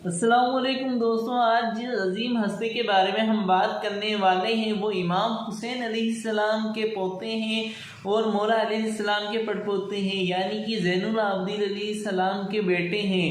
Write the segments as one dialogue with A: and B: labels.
A: السلام علیکم دوستوں، آج جس عظیم ہستی کے بارے میں ہم بات کرنے والے ہیں وہ امام حسین علیہ السلام کے پوتے ہیں اور مولا علیہ السلام کے پڑپوتے ہیں، یعنی کہ زین العابدین علیہ السلام کے بیٹے ہیں۔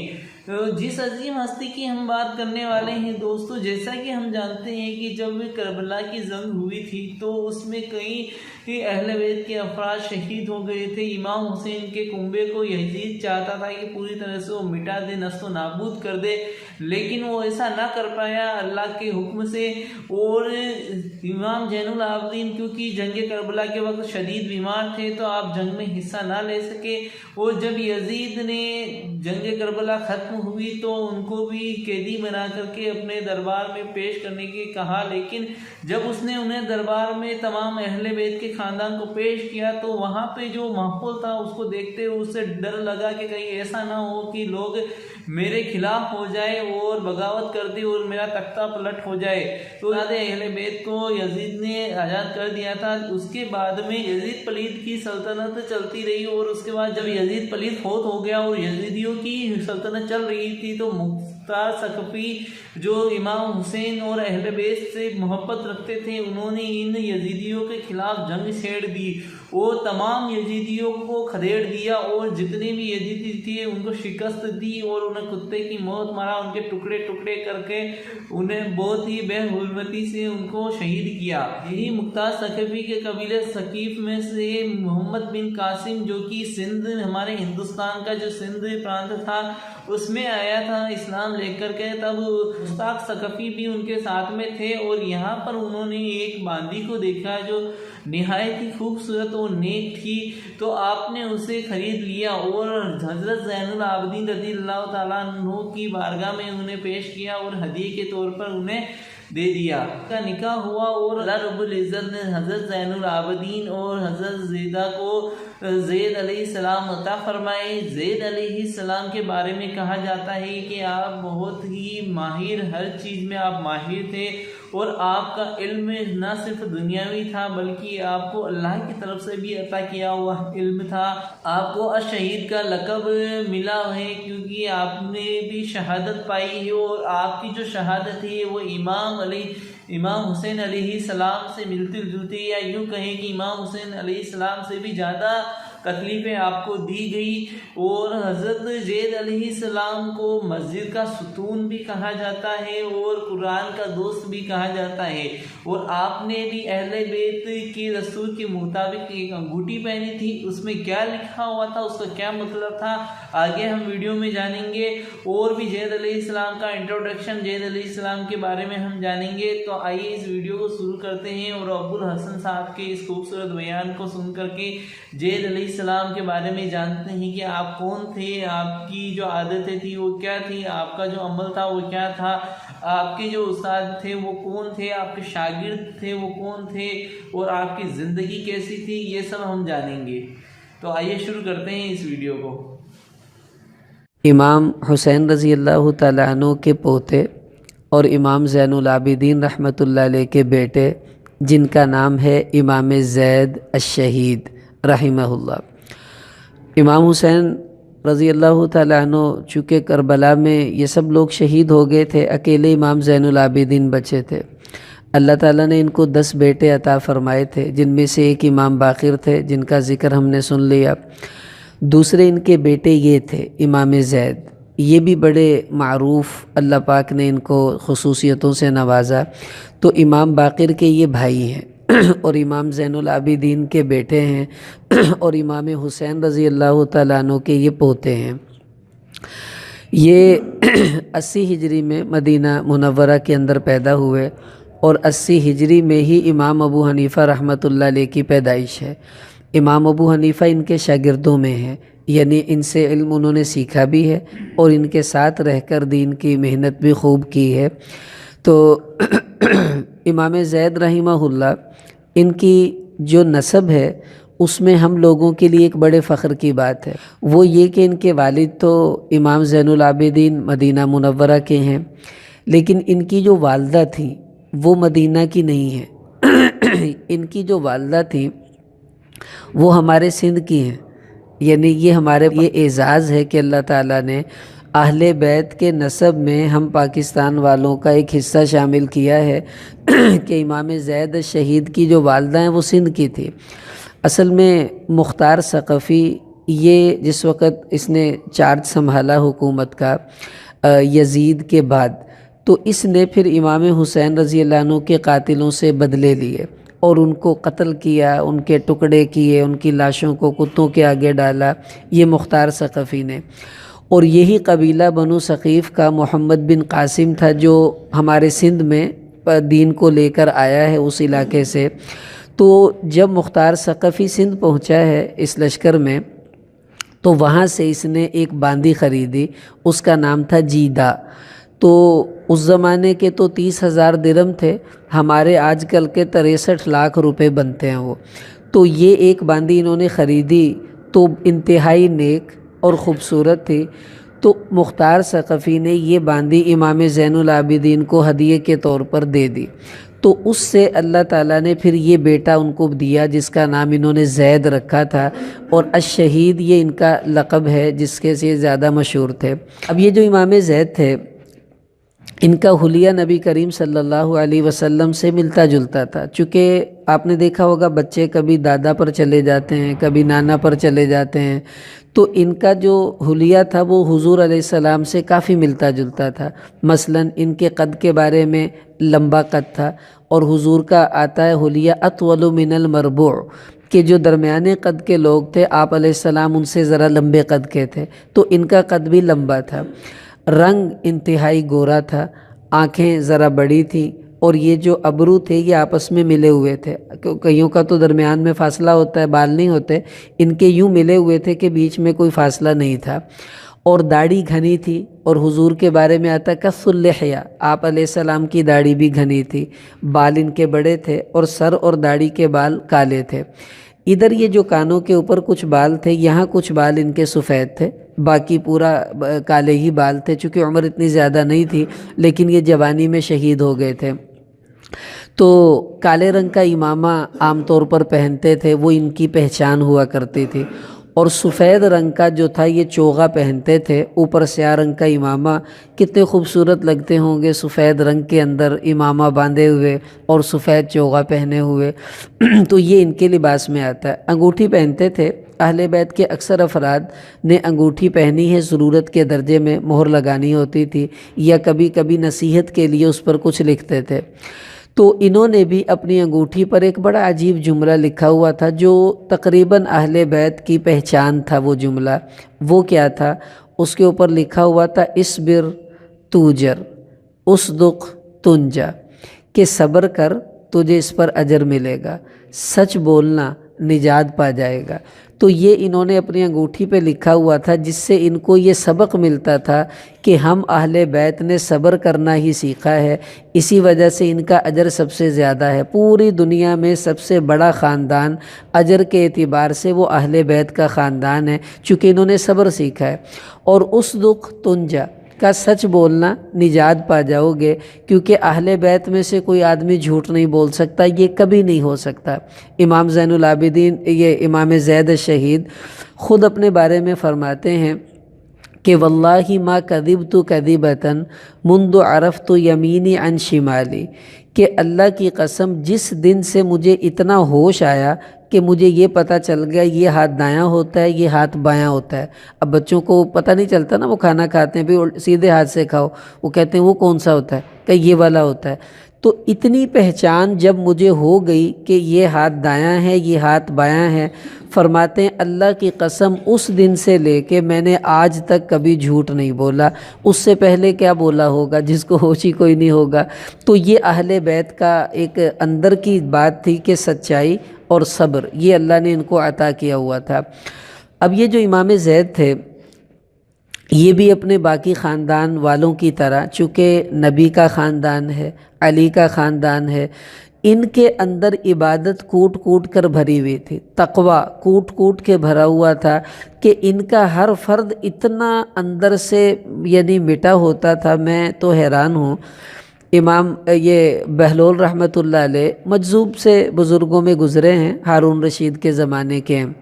A: جس عظیم ہستی کی ہم بات کرنے والے ہیں دوستوں، جیسا کہ ہم جانتے ہیں کہ جب کربلا کی جنگ ہوئی تھی تو اس میں کئی اہل بیت کے افراد شہید ہو گئے تھے۔ امام حسین کے کنبے کو یزید چاہتا تھا کہ پوری طرح سے وہ مٹا دے، نست و نابود کر دے، لیکن وہ ایسا نہ کر پایا اللہ کے حکم سے۔ اور امام زین العابدین کیونکہ جنگ کربلا کے وقت شدید بیمار تھے تو آپ جنگ میں حصہ نہ لے سکے، اور جب یزید نے جنگ کربلا ختم ہوئی تو ان کو بھی قیدی بنا کر کے اپنے دربار میں پیش کرنے کے کہا، لیکن جب اس نے انہیں دربار میں تمام اہل بیت کے خاندان کو پیش کیا تو وہاں پہ جو ماحول تھا اس کو دیکھتے ہوئے اسے ڈر لگا کہ کہیں ایسا نہ ہو کہ لوگ میرے خلاف ہو جائے اور بغاوت کر دی اور میرا تختہ پلٹ ہو جائے، تو اہل بیت کو یزید نے آزاد کر دیا تھا۔ اس کے بعد میں یزید پلید کی سلطنت چلتی رہی، اور اس کے بعد جب یزید پلید فوت ہو گیا اور یزیدیوں کی سلطنت چل رہی تھی تو مختار ثقفی جو امام حسین اور اہل بیت سے محبت رکھتے تھے، انہوں نے ان یزیدیوں کے خلاف جنگ چھیڑ دی اور تمام یزیدیوں کو کھدیڑ دیا، اور جتنے بھی یزیدی تھے ان کو شکست دی اور انہیں کتے کی موت مارا، ان کے ٹکڑے ٹکڑے کر کے انہیں بہت ہی بے حرمتی سے ان کو شہید کیا۔ یہی مختار ثقفی کے قبیلے ثقیف میں سے محمد بن قاسم، جو کہ سندھ، ہمارے ہندوستان کا جو سندھ پرانت تھا، اس میں آیا تھا اسلام لے کر کے، تب مشتاق ثقفی بھی ان کے ساتھ میں تھے، اور یہاں پر انہوں نے ایک باندی کو دیکھا جو نہایت ہی خوبصورت اور نیک تھی، تو آپ نے اسے خرید لیا اور حضرت زین العابدین رضی اللہ تعالیٰ عنہ کی بارگاہ میں انہیں پیش کیا اور ہدیے کے طور پر انہیں دے دیا۔ کا نکاح ہوا اور اللہ رب العزت نے حضرت زین العابدین اور حضرت زیدہ کو زید علیہ السلام عطا فرمائے۔ زید علیہ السلام کے بارے میں کہا جاتا ہے کہ آپ بہت ہی ماہر، ہر چیز میں آپ ماہر تھے، اور آپ کا علم نہ صرف دنیاوی تھا بلکہ آپ کو اللہ کی طرف سے بھی عطا کیا ہوا علم تھا۔ آپ کو الشہید کا لقب ملا ہے کیونکہ آپ نے بھی شہادت پائی ہے، اور آپ کی جو شہادت ہے وہ امام حسین علیہ السلام سے ملتی جلتی، یا یوں کہیں کہ امام حسین علیہ السلام سے بھی زیادہ تکلیفیں آپ کو دی گئی۔ اور حضرت زید علیہ السلام کو مسجد کا ستون بھی کہا جاتا ہے اور قرآن کا دوست بھی کہا جاتا ہے، اور آپ نے بھی اہل بیت کے دستور کے مطابق ایک انگوٹھی پہنی تھی، اس میں کیا لکھا ہوا تھا، اس کا کیا مطلب تھا، آگے ہم ویڈیو میں جانیں گے۔ اور بھی زید علیہ السلام کا انٹروڈکشن، زید علیہ السلام کے بارے میں ہم جانیں گے، تو آئیے اس ویڈیو کو شروع کرتے ہیں اور ابو الحسن صاحب کے اس خوبصورت بیان کو سن کر کے زید علیہ السلام کے بارے میں جانتے ہیں کہ آپ کون تھے، آپ کی جو عادتیں تھی وہ کیا تھی، آپ کا جو عمل تھا وہ کیا تھا، آپ کے جو استاد تھے وہ کون تھے، آپ کے شاگرد تھے وہ کون تھے، اور آپ کی زندگی کیسی تھی، یہ سب ہم جانیں گے۔ تو آئیے شروع کرتے ہیں اس ویڈیو کو۔
B: امام حسین رضی اللہ تعالیٰ عنہ کے پوتے اور امام زین العابدین رحمۃ اللہ علیہ کے بیٹے، جن کا نام ہے امام زید الشہید رحمہ اللہ۔ امام حسین رضی اللہ تعالیٰ عنہ چونکہ کربلا میں یہ سب لوگ شہید ہو گئے تھے، اکیلے امام زین العابدین بچے تھے۔ اللہ تعالیٰ نے ان کو 10 بیٹے عطا فرمائے تھے، جن میں سے ایک امام باقر تھے جن کا ذکر ہم نے سن لیا۔ دوسرے ان کے بیٹے یہ تھے امام زید، یہ بھی بڑے معروف، اللہ پاک نے ان کو خصوصیتوں سے نوازا۔ تو امام باقر کے یہ بھائی ہیں اور امام زین العابدین کے بیٹے ہیں، اور امام حسین رضی اللہ تعالیٰ عنہ کے یہ پوتے ہیں۔ یہ 80 ہجری میں مدینہ منورہ کے اندر پیدا ہوئے، اور 80 ہجری میں ہی امام ابو حنیفہ رحمۃ اللہ علیہ کی پیدائش ہے۔ امام ابو حنیفہ ان کے شاگردوں میں ہیں، یعنی ان سے علم انہوں نے سیکھا بھی ہے اور ان کے ساتھ رہ کر دین کی محنت بھی خوب کی ہے۔ تو امام زید رحمہ اللہ، ان کی جو نسب ہے اس میں ہم لوگوں کے لیے ایک بڑے فخر کی بات ہے، وہ یہ کہ ان کے والد تو امام زین العابدین مدینہ منورہ کے ہیں، لیکن ان کی جو والدہ تھیں وہ مدینہ کی نہیں ہیں۔ ان کی جو والدہ تھیں وہ ہمارے سندھ کی ہیں، یعنی یہ ہمارے یہ اعزاز ہے کہ اللہ تعالیٰ نے اہل بیت کے نسب میں ہم پاکستان والوں کا ایک حصہ شامل کیا ہے کہ امام زید الشہید کی جو والدہ ہیں وہ سندھ کی تھی۔ اصل میں مختار ثقفی یہ جس وقت اس نے چارج سنبھالا حکومت کا یزید کے بعد، تو اس نے پھر امام حسین رضی اللہ عنہ کے قاتلوں سے بدلے لیے اور ان کو قتل کیا، ان کے ٹکڑے کیے، ان کی لاشوں کو کتوں کے آگے ڈالا، یہ مختار ثقفی نے۔ اور یہی قبیلہ بنو ثقیف کا محمد بن قاسم تھا جو ہمارے سندھ میں دین کو لے کر آیا ہے اس علاقے سے۔ تو جب مختار ثقفی سندھ پہنچا ہے اس لشکر میں، تو وہاں سے اس نے ایک باندی خریدی، اس کا نام تھا جیدہ۔ تو اس زمانے کے تو 30,000 درہم تھے، ہمارے آج کل کے 63 لاکھ روپے بنتے ہیں وہ۔ تو یہ ایک باندی انہوں نے خریدی تو انتہائی نیک اور خوبصورت تھی، تو مختار ثقفی نے یہ باندی امام زین العابدین کو ہدیے کے طور پر دے دی۔ تو اس سے اللہ تعالیٰ نے پھر یہ بیٹا ان کو دیا جس کا نام انہوں نے زید رکھا تھا، اور الشہید یہ ان کا لقب ہے جس کے سے زیادہ مشہور تھے۔ اب یہ جو امام زید تھے، ان کا حلیہ نبی کریم صلی اللہ علیہ وسلم سے ملتا جلتا تھا، چونکہ آپ نے دیکھا ہوگا بچے کبھی دادا پر چلے جاتے ہیں، کبھی نانا پر چلے جاتے ہیں، تو ان کا جو حلیہ تھا وہ حضور علیہ السلام سے کافی ملتا جلتا تھا۔ مثلا ان کے قد کے بارے میں لمبا قد تھا، اور حضور کا آتا ہے حلیہ اطول من المربوع، کہ جو درمیانے قد کے لوگ تھے آپ علیہ السلام ان سے ذرا لمبے قد کے تھے، تو ان کا قد بھی لمبا تھا۔ رنگ انتہائی گورا تھا، آنکھیں ذرا بڑی تھیں، اور یہ جو ابرو تھے یہ آپس میں ملے ہوئے تھے، کئیوں کا تو درمیان میں فاصلہ ہوتا ہے، بال نہیں ہوتے، ان کے یوں ملے ہوئے تھے کہ بیچ میں کوئی فاصلہ نہیں تھا۔ اور داڑھی گھنی تھی، اور حضور کے بارے میں آتا ہے کث اللحیہ، آپ علیہ السلام کی داڑھی بھی گھنی تھی، بال ان کے بڑے تھے، اور سر اور داڑھی کے بال کالے تھے۔ ادھر یہ جو کانوں کے اوپر کچھ بال تھے، یہاں کچھ بال ان کے سفید تھے، باقی پورا کالے ہی بال تھے، چونکہ عمر اتنی زیادہ نہیں تھی، لیکن یہ جوانی میں شہید ہو گئے تھے۔ تو کالے رنگ کا امامہ عام طور پر پہنتے تھے، وہ ان کی پہچان ہوا کرتی تھی، اور سفید رنگ کا جو تھا یہ چوغا پہنتے تھے، اوپر سیاہ رنگ کا امامہ۔ کتنے خوبصورت لگتے ہوں گے سفید رنگ کے اندر امامہ باندھے ہوئے اور سفید چوغا پہنے ہوئے تو یہ ان کے لباس میں آتا ہے۔ انگوٹھی پہنتے تھے، اہل بیت کے اکثر افراد نے انگوٹھی پہنی ہے، ضرورت کے درجے میں مہر لگانی ہوتی تھی، یا کبھی کبھی نصیحت کے لیے اس پر کچھ لکھتے تھے۔ تو انہوں نے بھی اپنی انگوٹھی پر ایک بڑا عجیب جملہ لکھا ہوا تھا جو تقریباً اہل بیت کی پہچان تھا۔ وہ جملہ وہ کیا تھا؟ اس کے اوپر لکھا ہوا تھا اصبر توجر اصدق تنجا، کہ صبر کر تجھے اس پر اجر ملے گا، سچ بولنا نجات پا جائے گا۔ تو یہ انہوں نے اپنی انگوٹھی پہ لکھا ہوا تھا، جس سے ان کو یہ سبق ملتا تھا کہ ہم اہل بیت نے صبر کرنا ہی سیکھا ہے، اسی وجہ سے ان کا اجر سب سے زیادہ ہے۔ پوری دنیا میں سب سے بڑا خاندان اجر کے اعتبار سے وہ اہل بیت کا خاندان ہے، چونکہ انہوں نے صبر سیکھا ہے۔ اور اصدق تنجا کا سچ بولنا نجات پا جاؤ گے، کیونکہ اہل بیت میں سے کوئی آدمی جھوٹ نہیں بول سکتا، یہ کبھی نہیں ہو سکتا۔ امام زین العابدین یہ امام زید الشہید خود اپنے بارے میں فرماتے ہیں کہ واللہ ما کذبت کذبۃ منذ عرفت یمینی عن شمالی، کہ اللہ کی قسم جس دن سے مجھے اتنا ہوش آیا کہ مجھے یہ پتہ چل گیا یہ ہاتھ دایاں ہوتا ہے، یہ ہاتھ بایاں ہوتا ہے۔ اب بچوں کو پتہ نہیں چلتا نا، وہ کھانا کھاتے ہیں بھی سیدھے ہاتھ سے کھاؤ، وہ کہتے ہیں وہ کون سا ہوتا ہے، کہ یہ والا ہوتا ہے۔ تو اتنی پہچان جب مجھے ہو گئی کہ یہ ہاتھ دایاں ہے یہ ہاتھ بایاں ہے، فرماتے ہیں اللہ کی قسم اس دن سے لے کے میں نے آج تک کبھی جھوٹ نہیں بولا۔ اس سے پہلے کیا بولا ہوگا جس کو ہوش ہی کوئی نہیں ہوگا۔ تو یہ اہل بیت کا ایک اندر کی بات تھی کہ سچائی اور صبر یہ اللہ نے ان کو عطا کیا ہوا تھا۔ اب یہ جو امام زید تھے یہ بھی اپنے باقی خاندان والوں کی طرح، چونکہ نبی کا خاندان ہے، علی کا خاندان ہے، ان کے اندر عبادت کوٹ کوٹ کر بھری ہوئی تھی، تقوی کوٹ کوٹ کے بھرا ہوا تھا کہ ان کا ہر فرد اتنا اندر سے یعنی مٹا ہوتا تھا، میں تو حیران ہوں۔ امام یہ بہلول رحمۃ اللہ علیہ مجذوب سے بزرگوں میں گزرے ہیں، ہارون رشید کے زمانے کے ہیں۔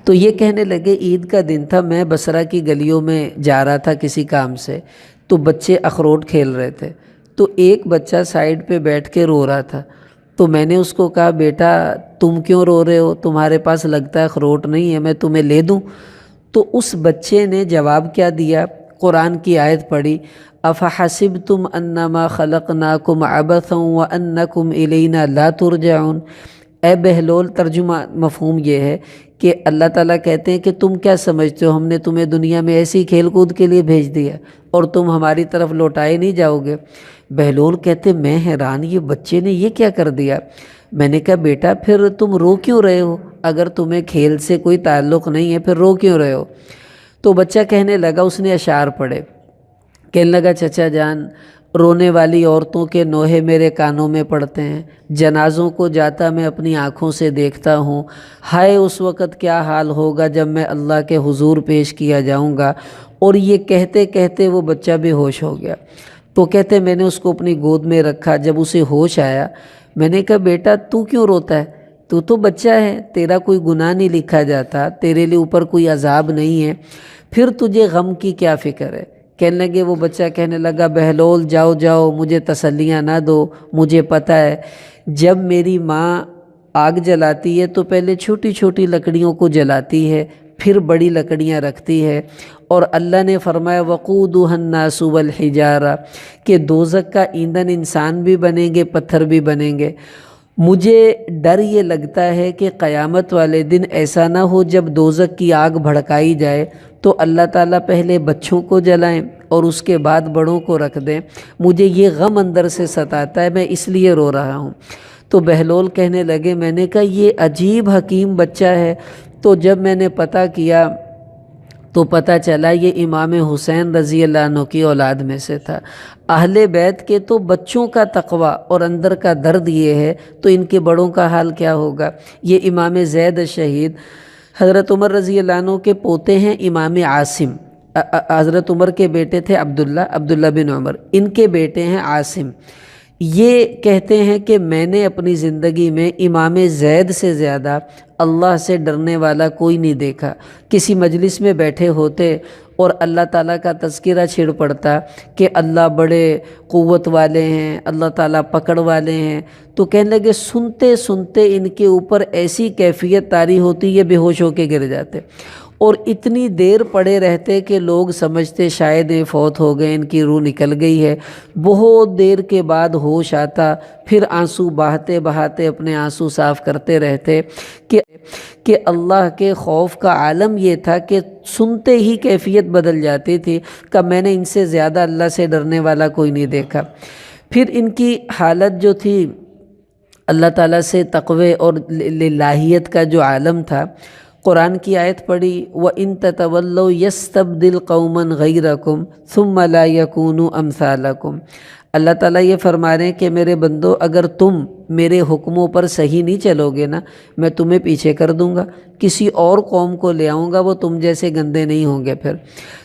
B: تو یہ کہنے لگے عید کا دن تھا، میں بصرہ کی گلیوں میں جا رہا تھا کسی کام سے، تو بچے اخروٹ کھیل رہے تھے، تو ایک بچہ سائیڈ پہ بیٹھ کے رو رہا تھا، تو میں نے اس کو کہا بیٹا تم کیوں رو رہے ہو، تمہارے پاس لگتا ہے اخروٹ نہیں ہے، میں تمہیں لے دوں؟ تو اس بچے نے جواب کیا دیا، قرآن کی آیت پڑھی، افحسبتم انما خلقناکم عبثا وانکم الینا لا ترجعون۔ اے بہلول، ترجمہ مفہوم یہ ہے کہ اللہ تعالیٰ کہتے ہیں کہ تم کیا سمجھتے ہو، ہم نے تمہیں دنیا میں ایسی کھیل کود کے لیے بھیج دیا اور تم ہماری طرف لوٹائے نہیں جاؤ گے؟ بہلول کہتے میں حیران، یہ بچے نے یہ کیا کر دیا؟ میں نے کہا بیٹا پھر تم رو کیوں رہے ہو؟ اگر تمہیں کھیل سے کوئی تعلق نہیں ہے پھر رو کیوں رہے ہو؟ تو بچہ کہنے لگا، اس نے اشعار پڑھے، کہنے لگا چچا جان، رونے والی عورتوں کے نوحے میرے کانوں میں پڑتے ہیں، جنازوں کو جاتا میں اپنی آنکھوں سے دیکھتا ہوں، ہائے اس وقت کیا حال ہوگا جب میں اللہ کے حضور پیش کیا جاؤں گا۔ اور یہ کہتے کہتے وہ بچہ بے ہوش ہو گیا۔ تو کہتے میں نے اس کو اپنی گود میں رکھا، جب اسے ہوش آیا میں نے کہا بیٹا تو کیوں روتا ہے، تو بچہ ہے، تیرا کوئی گناہ نہیں لکھا جاتا، تیرے لیے اوپر کوئی عذاب نہیں ہے، پھر تجھے غم کی کیا فکر ہے؟ کہنے لگے، وہ بچہ کہنے لگا بہلول جاؤ جاؤ، مجھے تسلیاں نہ دو، مجھے پتہ ہے جب میری ماں آگ جلاتی ہے تو پہلے چھوٹی چھوٹی لکڑیوں کو جلاتی ہے، پھر بڑی لکڑیاں رکھتی ہے، اور اللہ نے فرمایا وقودها الناس والحجارہ کہ دوزخ کا ایندھن انسان بھی بنیں گے، پتھر بھی بنیں گے۔ مجھے ڈر یہ لگتا ہے کہ قیامت والے دن ایسا نہ ہو جب دوزخ کی آگ بھڑکائی جائے تو اللہ تعالیٰ پہلے بچوں کو جلائیں اور اس کے بعد بڑوں کو رکھ دیں، مجھے یہ غم اندر سے ستاتا ہے، میں اس لیے رو رہا ہوں۔ تو بہلول کہنے لگے، میں نے کہا یہ عجیب حکیم بچہ ہے۔ تو جب میں نے پتہ کیا تو پتہ چلا یہ امام حسین رضی اللہ عنہ کی اولاد میں سے تھا۔ اہل بیت کے تو بچوں کا تقویٰ اور اندر کا درد یہ ہے، تو ان کے بڑوں کا حال کیا ہوگا؟ یہ امام زید الشہید حضرت عمر رضی اللہ عنہ کے پوتے ہیں امام عاصم، حضرت عمر کے بیٹے تھے عبداللہ بن عمر، ان کے بیٹے ہیں عاصم۔ یہ کہتے ہیں کہ میں نے اپنی زندگی میں امام زید سے زیادہ اللہ سے ڈرنے والا کوئی نہیں دیکھا۔ کسی مجلس میں بیٹھے ہوتے اور اللہ تعالیٰ کا تذکرہ چھڑ پڑتا کہ اللہ بڑے قوت والے ہیں، اللہ تعالیٰ پکڑ والے ہیں، تو کہنے لگے سنتے سنتے ان کے اوپر ایسی کیفیت طاری ہوتی یہ بے ہوش ہو کے گر جاتے، اور اتنی دیر پڑے رہتے کہ لوگ سمجھتے شاید یہ فوت ہو گئے، ان کی روح نکل گئی ہے۔ بہت دیر کے بعد ہوش آتا، پھر آنسو بہاتے بہاتے اپنے آنسو صاف کرتے رہتے کہ اللہ کے خوف کا عالم یہ تھا کہ سنتے ہی کیفیت بدل جاتی تھی کہ میں نے ان سے زیادہ اللہ سے ڈرنے والا کوئی نہیں دیکھا۔ پھر ان کی حالت جو تھی، اللہ تعالیٰ سے تقوی اور للہیت کا جو عالم تھا، قرآن کی آیت پڑھی وَإِن تَتَوَلَّوْا يَسْتَبْدِلْ قَوْمًا غَيْرَكُمْ ثُمَّ لَا يَكُونُوا أَمْثَالَكُمْ۔ اللہ تعالیٰ یہ فرما رہے ہیں کہ میرے بندو اگر تم میرے حکموں پر صحیح نہیں چلو گے نا، میں تمہیں پیچھے کر دوں گا، کسی اور قوم کو لے آؤں گا، وہ تم جیسے گندے نہیں ہوں گے۔ پھر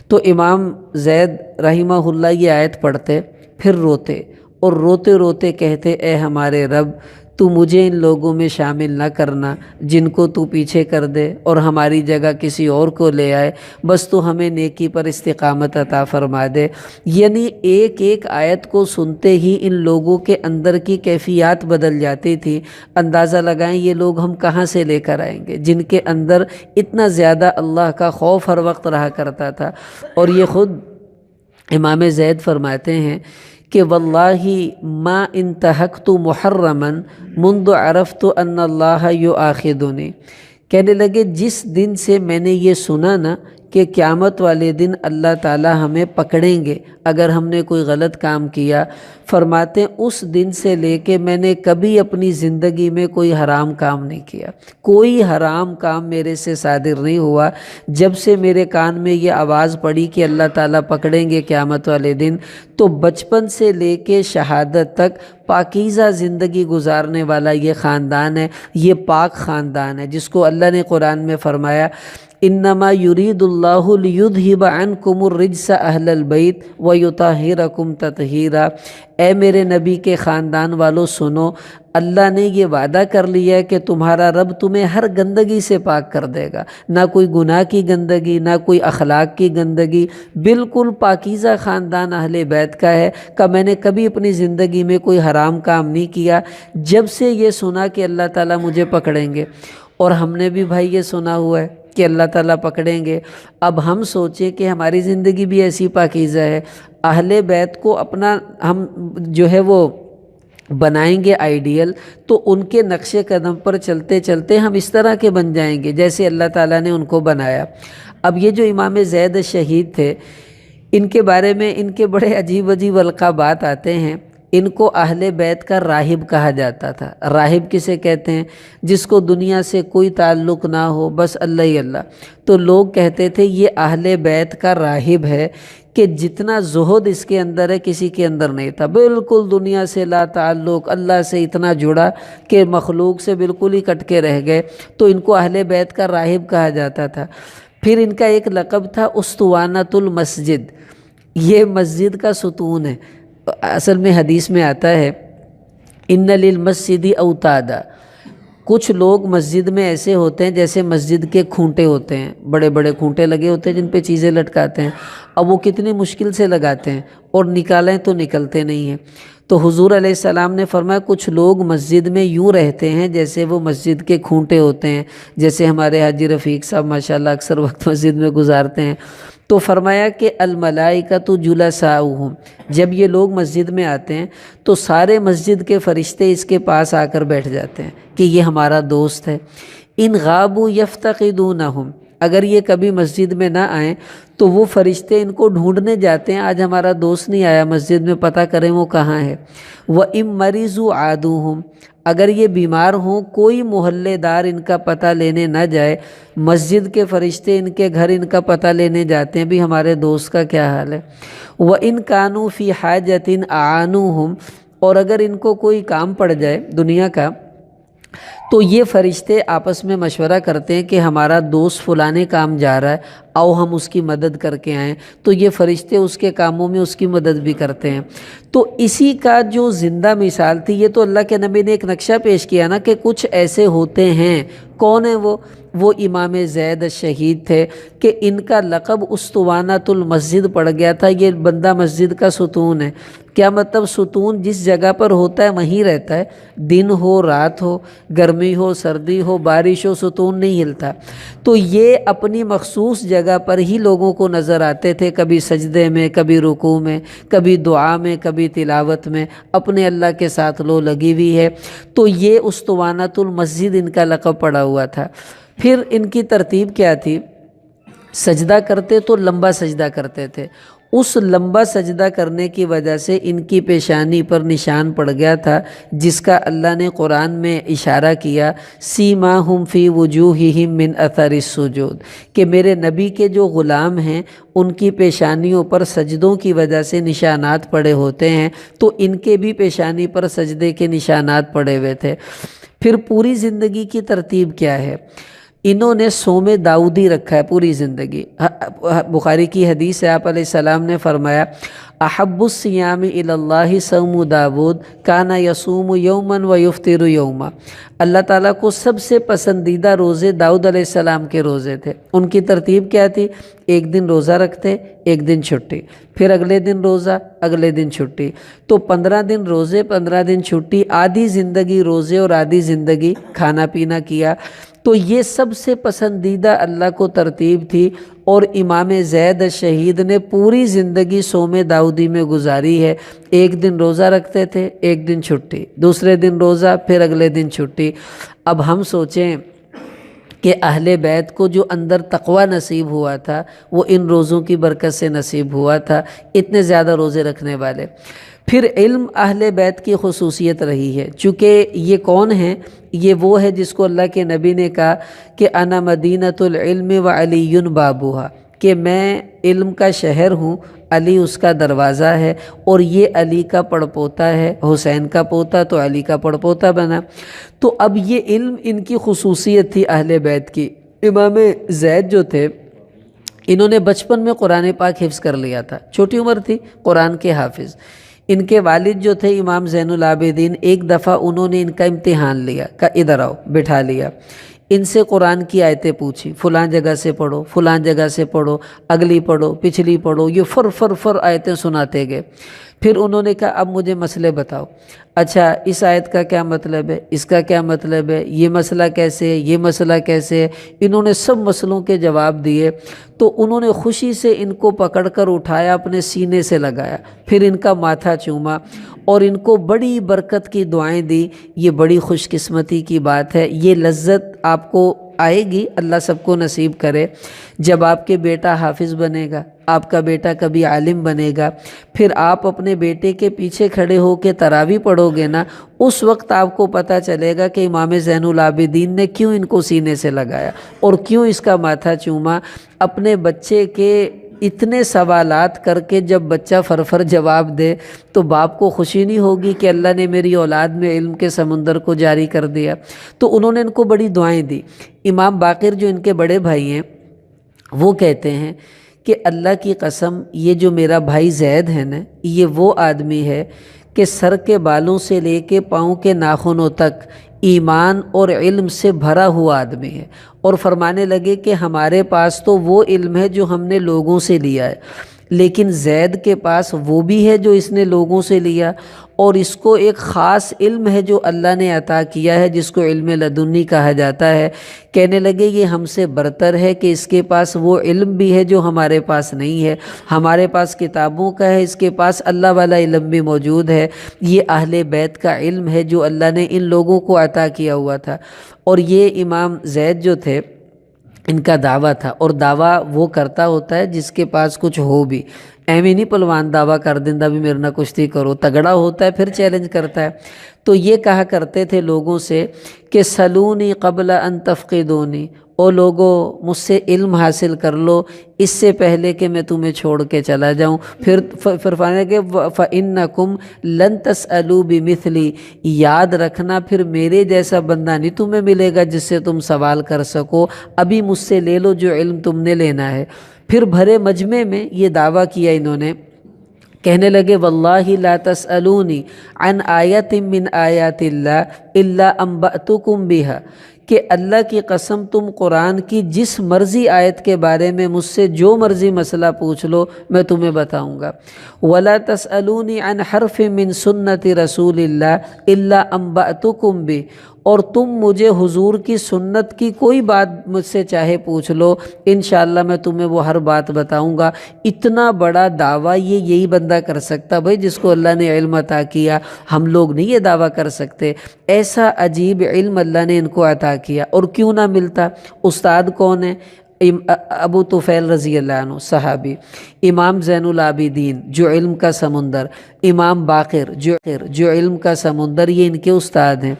B: تو امام زید رحمہ اللہ یہ آیت پڑھتے، پھر روتے اور روتے روتے کہتے اے ہمارے رب تو مجھے ان لوگوں میں شامل نہ کرنا جن کو تو پیچھے کر دے اور ہماری جگہ کسی اور کو لے آئے، بس تو ہمیں نیکی پر استقامت عطا فرما دے۔ یعنی ایک ایک آیت کو سنتے ہی ان لوگوں کے اندر کی کیفیات بدل جاتی تھی۔ اندازہ لگائیں یہ لوگ ہم کہاں سے لے کر آئیں گے جن کے اندر اتنا زیادہ اللہ کا خوف ہر وقت رہا کرتا تھا۔ اور یہ خود امام زید فرماتے ہیں کہ واللہ ما انتہکت محرما منذ عرفت ان اللہ یؤاخذنی، کہنے لگے جس دن سے میں نے یہ سنا نا کہ قیامت والے دن اللہ تعالیٰ ہمیں پکڑیں گے اگر ہم نے کوئی غلط کام کیا، فرماتے اس دن سے لے کے میں نے کبھی اپنی زندگی میں کوئی حرام کام نہیں کیا، کوئی حرام کام میرے سے صادر نہیں ہوا۔ جب سے میرے کان میں یہ آواز پڑی کہ اللہ تعالیٰ پکڑیں گے قیامت والے دن، تو بچپن سے لے کے شہادت تک پاکیزہ زندگی گزارنے والا یہ خاندان ہے، یہ پاک خاندان ہے جس کو اللہ نے قرآن میں فرمایا انما یرید اللہ لیذہب عنکم الرجس اہل البیت ویطہرکم تطہیرا۔ اے میرے نبی کے خاندان والو سنو، اللہ نے یہ وعدہ کر لیا ہے کہ تمہارا رب تمہیں ہر گندگی سے پاک کر دے گا، نہ کوئی گناہ کی گندگی، نہ کوئی اخلاق کی گندگی، بالکل پاکیزہ خاندان اہل بیت کا ہے کہ میں نے کبھی اپنی زندگی میں کوئی حرام کام نہیں کیا۔ جب سے یہ سنا کہ اللہ تعالیٰ مجھے پکڑیں گے، اور ہم نے بھی بھائی یہ سنا ہوا ہے کہ اللہ تعالیٰ پکڑیں گے، اب ہم سوچیں کہ ہماری زندگی بھی ایسی پاکیزہ ہے، اہل بیت کو اپنا ہم جو ہے وہ بنائیں گے آئیڈیل، تو ان کے نقش قدم پر چلتے چلتے ہم اس طرح کے بن جائیں گے جیسے اللہ تعالیٰ نے ان کو بنایا۔ اب یہ جو امام زید شہید تھے، ان کے بارے میں ان کے بڑے عجیب عجیب القابات آتے ہیں۔ ان کو اہل بیت کا راہب کہا جاتا تھا۔ راہب کسے کہتے ہیں؟ جس کو دنیا سے کوئی تعلق نہ ہو، بس اللہ ہی اللہ۔ تو لوگ کہتے تھے یہ اہل بیت کا راہب ہے کہ جتنا زہد اس کے اندر ہے کسی کے اندر نہیں تھا، بالکل دنیا سے لا تعلق، اللہ سے اتنا جڑا کہ مخلوق سے بالکل ہی کٹ کے رہ گئے، تو ان کو اہل بیت کا راہب کہا جاتا تھا۔ پھر ان کا ایک لقب تھا اسطوانۃ المسجد، یہ مسجد کا ستون ہے۔ اصل میں حدیث میں آتا ہے ان للمسجد اوتادا، کچھ لوگ مسجد میں ایسے ہوتے ہیں جیسے مسجد کے کھونٹے ہوتے ہیں، بڑے بڑے کھونٹے لگے ہوتے ہیں جن پہ چیزیں لٹکاتے ہیں، اب وہ کتنی مشکل سے لگاتے ہیں اور نکالیں تو نکلتے نہیں ہیں۔ تو حضور علیہ السلام نے فرمایا کچھ لوگ مسجد میں یوں رہتے ہیں جیسے وہ مسجد کے کھونٹے ہوتے ہیں، جیسے ہمارے حاجی رفیق صاحب ماشاءاللہ اکثر وقت مسجد میں گزارتے ہیں۔ تو فرمایا کہ الملائکۃ جلساؤہم، جب یہ لوگ مسجد میں آتے ہیں تو سارے مسجد کے فرشتے اس کے پاس آ کر بیٹھ جاتے ہیں کہ یہ ہمارا دوست ہے۔ ان غابوا یفتقدونہم، اگر یہ کبھی مسجد میں نہ آئیں تو وہ فرشتے ان کو ڈھونڈنے جاتے ہیں، آج ہمارا دوست نہیں آیا مسجد میں، پتہ کریں وہ کہاں ہے۔ وَإِن مَرِضُوا عَادُوهُمْ، اگر یہ بیمار ہوں، کوئی محلے دار ان کا پتہ لینے نہ جائے، مسجد کے فرشتے ان کے گھر ان کا پتہ لینے جاتے ہیں بھی ہمارے دوست کا کیا حال ہے۔ وَإِن كَانُوا فِي حَاجَةٍ أَعَانُوهُمْ، اور اگر ان کو کوئی کام پڑ جائے دنیا کا تو یہ فرشتے آپس میں مشورہ کرتے ہیں کہ ہمارا دوست فلانے کام جا رہا ہے، آؤ ہم اس کی مدد کر کے آئیں، تو یہ فرشتے اس کے کاموں میں اس کی مدد بھی کرتے ہیں۔ تو اسی کا جو زندہ مثال تھی، یہ تو اللہ کے نبی نے ایک نقشہ پیش کیا نا کہ کچھ ایسے ہوتے ہیں۔ کون ہیں وہ امام زید شہید تھے کہ ان کا لقب اسطوانۃ المسجد پڑ گیا تھا، یہ بندہ مسجد کا ستون ہے۔ کیا مطلب؟ ستون جس جگہ پر ہوتا ہے وہیں رہتا ہے، دن ہو رات ہو، گرمی ہو سردی ہو بارش ہو، ستون نہیں ہلتا۔ تو یہ اپنی مخصوص جگہ پر ہی لوگوں کو نظر آتے تھے، کبھی سجدے میں، کبھی رکوع میں، کبھی دعا میں، کبھی تلاوت میں، اپنے اللہ کے ساتھ لو لگی ہوئی ہے۔ تو یہ اسطوانۃ المسجد ان کا لقب پڑا ہوا تھا۔ پھر ان کی ترتیب کیا تھی؟ سجدہ کرتے تو لمبا سجدہ کرتے تھے، اس لمبا سجدہ کرنے کی وجہ سے ان کی پیشانی پر نشان پڑ گیا تھا جس کا اللہ نے قرآن میں اشارہ کیا، سیماہم فی وجوہہم من اثر السجود، کہ میرے نبی کے جو غلام ہیں ان کی پیشانیوں پر سجدوں کی وجہ سے نشانات پڑے ہوتے ہیں، تو ان کے بھی پیشانی پر سجدے کے نشانات پڑے ہوئے تھے۔ پھر پوری زندگی کی ترتیب کیا ہے؟ انہوں نے صوم داؤدی رکھا ہے پوری زندگی۔ بخاری کی حدیث ہے، آپ علیہ السلام نے فرمایا احب الصیام الی اللہ صوم داود کان یصوم یوما ویفطر یوما، اللہ تعالیٰ کو سب سے پسندیدہ روزے داؤد علیہ السلام کے روزے تھے۔ ان کی ترتیب کیا تھی؟ ایک دن روزہ رکھتے، ایک دن چھٹی، پھر اگلے دن روزہ، اگلے دن چھٹی، تو 15 دن روزے، 15 دن چھٹی، آدھی زندگی روزے اور آدھی زندگی کھانا پینا کیا۔ تو یہ سب سے پسندیدہ اللہ کو ترتیب تھی، اور امام زید شہید نے پوری زندگی صوم داؤدی میں گزاری ہے۔ ایک دن روزہ رکھتے تھے، ایک دن چھٹی، دوسرے دن روزہ، پھر اگلے دن چھٹی۔ اب ہم سوچیں کہ اہل بیت کو جو اندر تقوی نصیب ہوا تھا وہ ان روزوں کی برکت سے نصیب ہوا تھا، اتنے زیادہ روزے رکھنے والے۔ پھر علم اہل بیت کی خصوصیت رہی ہے، چونکہ یہ کون ہیں؟ یہ وہ ہے جس کو اللہ کے نبی نے کہا کہ انا مدینۃ العلم وعلی بابوہا، کہ میں علم کا شہر ہوں، علی اس کا دروازہ ہے، اور یہ علی کا پڑپوتا ہے، حسین کا پوتا تو علی کا پڑپوتا بنا۔ تو اب یہ علم ان کی خصوصیت تھی اہل بیت کی۔ امام زید جو تھے انہوں نے بچپن میں قرآن پاک حفظ کر لیا تھا، چھوٹی عمر تھی، قرآن کے حافظ۔ ان کے والد جو تھے امام زین العابدین، ایک دفعہ انہوں نے ان کا امتحان لیا، کہا ادھر آؤ، بٹھا لیا، ان سے قرآن کی آیتیں پوچھی، فلاں جگہ سے پڑھو، فلاں جگہ سے پڑھو، اگلی پڑھو، پچھلی پڑھو، یہ فر آیتیں سناتے گئے۔ پھر انہوں نے کہا اب مجھے مسئلے بتاؤ، اچھا اس آیت کا کیا مطلب ہے، اس کا کیا مطلب ہے، یہ مسئلہ کیسے ہے، یہ مسئلہ کیسے ہے۔ انہوں نے سب مسئلوں کے جواب دیے، تو انہوں نے خوشی سے ان کو پکڑ کر اٹھایا، اپنے سینے سے لگایا، پھر ان کا ماتھا چوما اور ان کو بڑی برکت کی دعائیں دی۔ یہ بڑی خوش قسمتی کی بات ہے، یہ لذت آپ کو آئے گی، اللہ سب کو نصیب کرے۔ جب آپ کے بیٹا حافظ بنے گا، آپ کا بیٹا کبھی عالم بنے گا، پھر آپ اپنے بیٹے کے پیچھے کھڑے ہو کے تراویح پڑھو گے نا، اس وقت آپ کو پتہ چلے گا کہ امام زین العابدین نے کیوں ان کو سینے سے لگایا اور کیوں اس کا ماتھا چوما۔ اپنے بچے کے اتنے سوالات کر کے جب بچہ فر جواب دے تو باپ کو خوشی نہیں ہوگی کہ اللہ نے میری اولاد میں علم کے سمندر کو جاری کر دیا۔ تو انہوں نے ان کو بڑی دعائیں دی۔ امام باقر جو ان کے بڑے بھائی ہیں، وہ کہتے ہیں کہ اللہ کی قسم، یہ جو میرا بھائی زید ہے نا، یہ وہ آدمی ہے کہ سر کے بالوں سے لے کے پاؤں کے ناخنوں تک ایمان اور علم سے بھرا ہوا آدمی ہے۔ اور فرمانے لگے کہ ہمارے پاس تو وہ علم ہے جو ہم نے لوگوں سے لیا ہے، لیکن زید کے پاس وہ بھی ہے جو اس نے لوگوں سے لیا، اور اس کو ایک خاص علم ہے جو اللہ نے عطا کیا ہے، جس کو علم لدنی کہا جاتا ہے۔ کہنے لگے یہ ہم سے برتر ہے کہ اس کے پاس وہ علم بھی ہے جو ہمارے پاس نہیں ہے، ہمارے پاس کتابوں کا ہے، اس کے پاس اللہ والا علم بھی موجود ہے۔ یہ اہل بیت کا علم ہے جو اللہ نے ان لوگوں کو عطا کیا ہوا تھا۔ اور یہ امام زید جو تھے، ان کا دعویٰ تھا، اور دعویٰ وہ کرتا ہوتا ہے جس کے پاس کچھ ہو بھی، ایویں نہیں پلوان دعویٰ کر دیندہ بھی میرے نہ کشتی کرو، تگڑا ہوتا ہے پھر چیلنج کرتا ہے۔ تو یہ کہا کرتے تھے لوگوں سے کہ سلونی قبل ان تفقدونی، او لوگو مجھ سے علم حاصل کر لو اس سے پہلے کہ میں تمہیں چھوڑ کے چلا جاؤں۔ پھر فرمانے کہ فَإِنَّكُمْ لَن تَسْأَلُوا بِمِثْلِي، یاد رکھنا پھر میرے جیسا بندہ نہیں تمہیں ملے گا جس سے تم سوال کر سکو، ابھی مجھ سے لے لو جو علم تم نے لینا ہے۔ پھر بھرے مجمع میں یہ دعویٰ کیا انہوں نے، کہنے لگے واللہ لا تسألونی عن آیت من آیات اللہ الا انبأتکم بہا، کہ اللہ کی قسم تم قرآن کی جس مرضی آیت کے بارے میں مجھ سے جو مرضی مسئلہ پوچھ لو میں تمہیں بتاؤں گا۔ ولا تسألونی عن حرف من سنت رسول اللہ الا انبأتکم بہ، اور تم مجھے حضور کی سنت کی کوئی بات مجھ سے چاہے پوچھ لو، انشاءاللہ میں تمہیں وہ ہر بات بتاؤں گا۔ اتنا بڑا دعویٰ یہی بندہ کر سکتا بھائی جس کو اللہ نے علم عطا کیا، ہم لوگ نہیں یہ دعویٰ کر سکتے۔ ایسا عجیب علم اللہ نے ان کو عطا کیا، اور کیوں نہ ملتا؟ استاد کون ہے؟ ابو طفیل رضی اللہ عنہ صحابی، امام زین العابدین جو علم کا سمندر، امام باقر جو علم کا سمندر، یہ ان کے استاد ہیں۔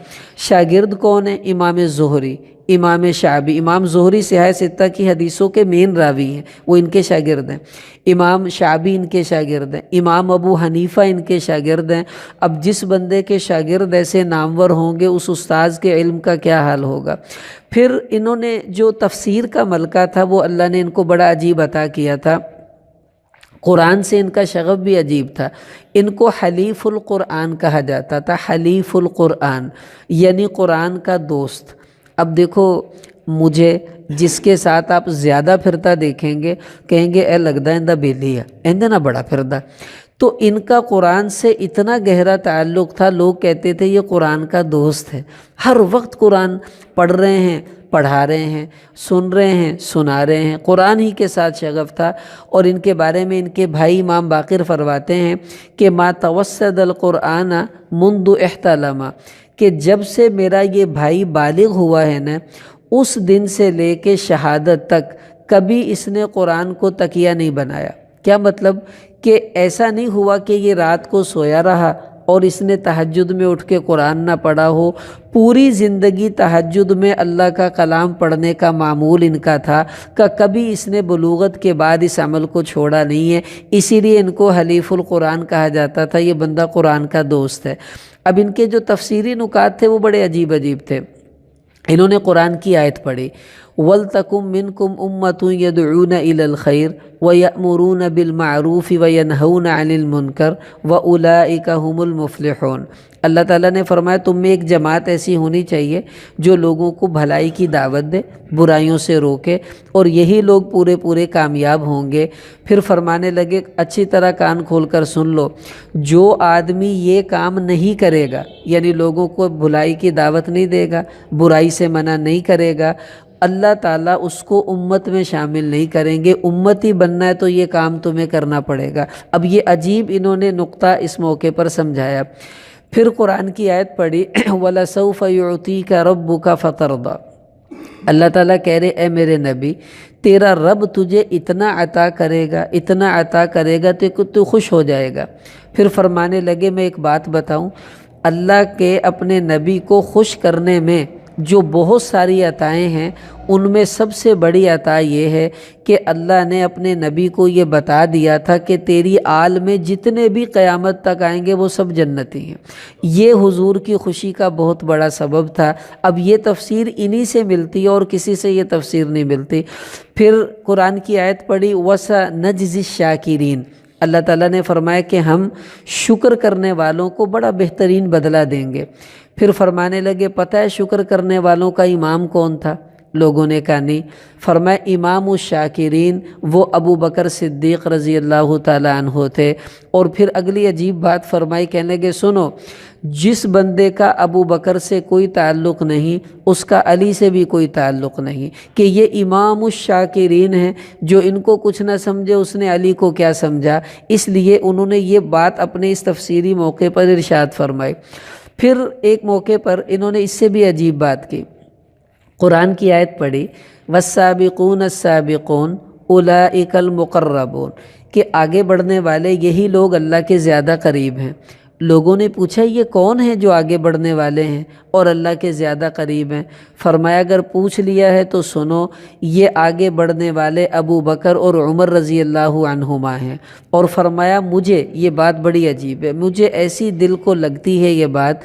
B: شاگرد کون ہیں؟ امام زہری، امام شعبی۔ امام زہری صحاح ستہ کی حدیثوں کے مین راوی ہیں، وہ ان کے شاگرد ہیں۔ امام شعبی ان کے شاگرد ہیں۔ امام ابو حنیفہ ان کے شاگرد ہیں۔ اب جس بندے کے شاگرد ایسے نامور ہوں گے، اس استاذ کے علم کا کیا حال ہوگا؟ پھر انہوں نے جو تفسیر کا ملکہ تھا وہ اللہ نے ان کو بڑا عجیب عطا کیا تھا۔ قرآن سے ان کا شغف بھی عجیب تھا۔ ان کو حلیف القرآن کہا جاتا تھا، حلیف القرآن یعنی قرآن کا دوست۔ اب دیکھو، مجھے جس کے ساتھ آپ زیادہ پھرتا دیکھیں گے کہیں گے اے لگدا اندہ بیلی ہے، اندہ نہ بڑا پھردا۔ تو ان کا قرآن سے اتنا گہرا تعلق تھا، لوگ کہتے تھے یہ قرآن کا دوست ہے، ہر وقت قرآن پڑھ رہے ہیں، پڑھا رہے ہیں، سن رہے ہیں، سنا رہے ہیں، قرآن ہی کے ساتھ شغف تھا۔ اور ان کے بارے میں ان کے بھائی امام باقر فرماتے ہیں کہ ما توسد القرآن منذ احتلم، کہ جب سے میرا یہ بھائی بالغ ہوا ہے نا، اس دن سے لے کے شہادت تک کبھی اس نے قرآن کو تکیہ نہیں بنایا۔ کیا مطلب؟ کہ ایسا نہیں ہوا کہ یہ رات کو سویا رہا اور اس نے تہجد میں اٹھ کے قرآن نہ پڑھا ہو، پوری زندگی تہجد میں اللہ کا کلام پڑھنے کا معمول ان کا تھا، کہ کبھی اس نے بلوغت کے بعد اس عمل کو چھوڑا نہیں ہے، اسی لیے ان کو حلیف القرآن کہا جاتا تھا، یہ بندہ قرآن کا دوست ہے۔ اب ان کے جو تفسیری نکات تھے وہ بڑے عجیب عجیب تھے۔ انہوں نے قرآن کی آیت پڑھی وَلْتَكُمْ مِنْكُمْ أُمَّةٌ يَدْعُونَ إِلَى الْخَيْرِ وَيَأْمُرُونَ بِالْمَعْرُوفِ وَيَنْهَوْنَ عَنِ الْمُنْكَرِ وَأُولَئِكَ هُمُ الْمُفْلِحُونَ۔ اللہ تعالیٰ نے فرمایا تم میں ایک جماعت ایسی ہونی چاہیے جو لوگوں کو بھلائی کی دعوت دے، برائیوں سے روکے، اور یہی لوگ پورے پورے کامیاب ہوں گے۔ پھر فرمانے لگے اچھی طرح کان کھول کر سن لو، جو آدمی یہ کام نہیں کرے گا، یعنی لوگوں کو بھلائی کی دعوت نہیں دے گا، برائی سے منع نہیں کرے گا، اللہ تعالیٰ اس کو امت میں شامل نہیں کریں گے۔ امتی بننا ہے تو یہ کام تمہیں کرنا پڑے گا۔ اب یہ عجیب انہوں نے نقطہ اس موقع پر سمجھایا۔ پھر قرآن کی آیت پڑھی وَلَسَوْفَ يُعْطِيكَ رَبُّكَ فَتَرْضَىٰ۔ اللہ تعالیٰ کہہ رہے اے میرے نبی تیرا رب تجھے اتنا عطا کرے گا، اتنا عطا کرے گا کہ تو خوش ہو جائے گا۔ پھر فرمانے لگے میں ایک بات بتاؤں، اللہ کے اپنے نبی کو خوش کرنے میں جو بہت ساری عطائیں ہیں، ان میں سب سے بڑی عطا یہ ہے کہ اللہ نے اپنے نبی کو یہ بتا دیا تھا کہ تیری آل میں جتنے بھی قیامت تک آئیں گے وہ سب جنتی ہیں۔ یہ حضور کی خوشی کا بہت بڑا سبب تھا۔ اب یہ تفسیر انہی سے ملتی ہے اور کسی سے یہ تفسیر نہیں ملتی۔ پھر قرآن کی آیت پڑھی وَسَنَجْزِي الشَّاكِرِينَ۔ اللہ تعالیٰ نے فرمایا کہ ہم شکر کرنے والوں کو بڑا بہترین بدلہ دیں گے۔ پھر فرمانے لگے پتہ ہے شکر کرنے والوں کا امام کون تھا؟ لوگوں نے کہا نہیں۔ فرمایا امام الشاکرین وہ ابو بکر صدیق رضی اللہ تعالیٰ عنہ تھے۔ اور پھر اگلی عجیب بات فرمائی، کہنے لگے سنو، جس بندے کا ابو بکر سے کوئی تعلق نہیں اس کا علی سے بھی کوئی تعلق نہیں، کہ یہ امام الشاکرین ہیں، جو ان کو کچھ نہ سمجھے اس نے علی کو کیا سمجھا۔ اس لیے انہوں نے یہ بات اپنے اس تفسیری موقع پر ارشاد فرمائی۔ پھر ایک موقع پر انہوں نے اس سے بھی عجیب بات کی، قرآن کی آیت پڑھی والسابقون السابقون اولئک المقربون، کہ آگے بڑھنے والے یہی لوگ اللہ کے زیادہ قریب ہیں۔ لوگوں نے پوچھا یہ کون ہیں جو آگے بڑھنے والے ہیں اور اللہ کے زیادہ قریب ہیں؟ فرمایا اگر پوچھ لیا ہے تو سنو، یہ آگے بڑھنے والے ابو بکر اور عمر رضی اللہ عنہما ہیں۔ اور فرمایا مجھے یہ بات بڑی عجیب ہے، مجھے ایسی دل کو لگتی ہے یہ بات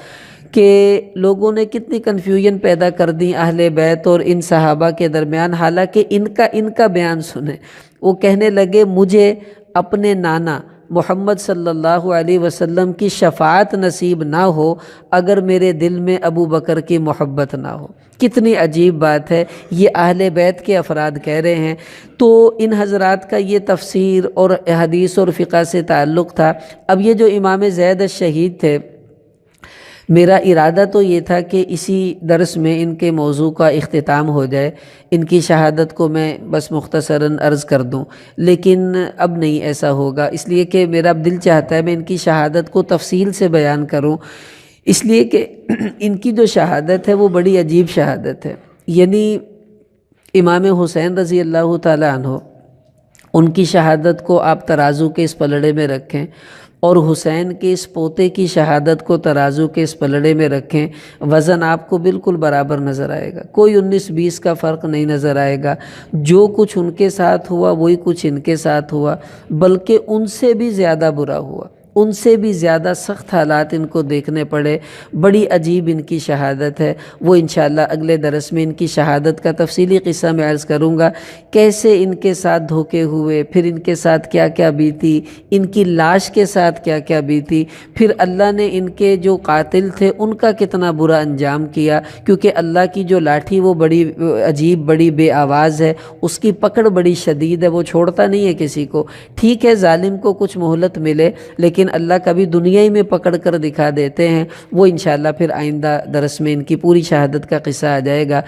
B: کہ لوگوں نے کتنی کنفیوژن پیدا کر دی اہل بیت اور ان صحابہ کے درمیان، حالانکہ ان کا بیان سنیں۔ وہ کہنے لگے مجھے اپنے نانا محمد صلی اللہ علیہ وسلم کی شفاعت نصیب نہ ہو اگر میرے دل میں ابو بکر کی محبت نہ ہو۔ کتنی عجیب بات ہے، یہ اہل بیت کے افراد کہہ رہے ہیں۔ تو ان حضرات کا یہ تفسیر اور حدیث اور فقہ سے تعلق تھا۔ اب یہ جو امام زید الشہید تھے، میرا ارادہ تو یہ تھا کہ اسی درس میں ان کے موضوع کا اختتام ہو جائے، ان کی شہادت کو میں بس مختصراً عرض کر دوں، لیکن اب نہیں ایسا ہوگا، اس لیے کہ میرا اب دل چاہتا ہے میں ان کی شہادت کو تفصیل سے بیان کروں، اس لیے کہ ان کی جو شہادت ہے وہ بڑی عجیب شہادت ہے۔ یعنی امام حسین رضی اللہ تعالیٰ عنہ، ان کی شہادت کو آپ ترازو کے اس پلڑے میں رکھیں اور حسین کے اس پوتے کی شہادت کو ترازو کے اس پلڑے میں رکھیں، وزن آپ کو بالکل برابر نظر آئے گا، کوئی 19-20 کا فرق نہیں نظر آئے گا۔ جو کچھ ان کے ساتھ ہوا وہی کچھ ان کے ساتھ ہوا، بلکہ ان سے بھی زیادہ برا ہوا، ان سے بھی زیادہ سخت حالات ان کو دیکھنے پڑے۔ بڑی عجیب ان کی شہادت ہے، وہ انشاءاللہ اگلے درس میں ان کی شہادت کا تفصیلی قصہ میں عرض کروں گا، کیسے ان کے ساتھ دھوکے ہوئے، پھر ان کے ساتھ کیا کیا بیتی، ان کی لاش کے ساتھ کیا کیا بیتی، پھر اللہ نے ان کے جو قاتل تھے ان کا کتنا برا انجام کیا، کیونکہ اللہ کی جو لاٹھی وہ بڑی عجیب، بڑی بے آواز ہے، اس کی پکڑ بڑی شدید ہے، وہ چھوڑتا نہیں ہے کسی کو۔ ٹھیک ہے ظالم کو کچھ مہلت ملے، لیکن اللہ کبھی دنیا ہی میں پکڑ کر دکھا دیتے ہیں۔ وہ انشاءاللہ پھر آئندہ درس میں ان کی پوری شہادت کا قصہ آ جائے گا۔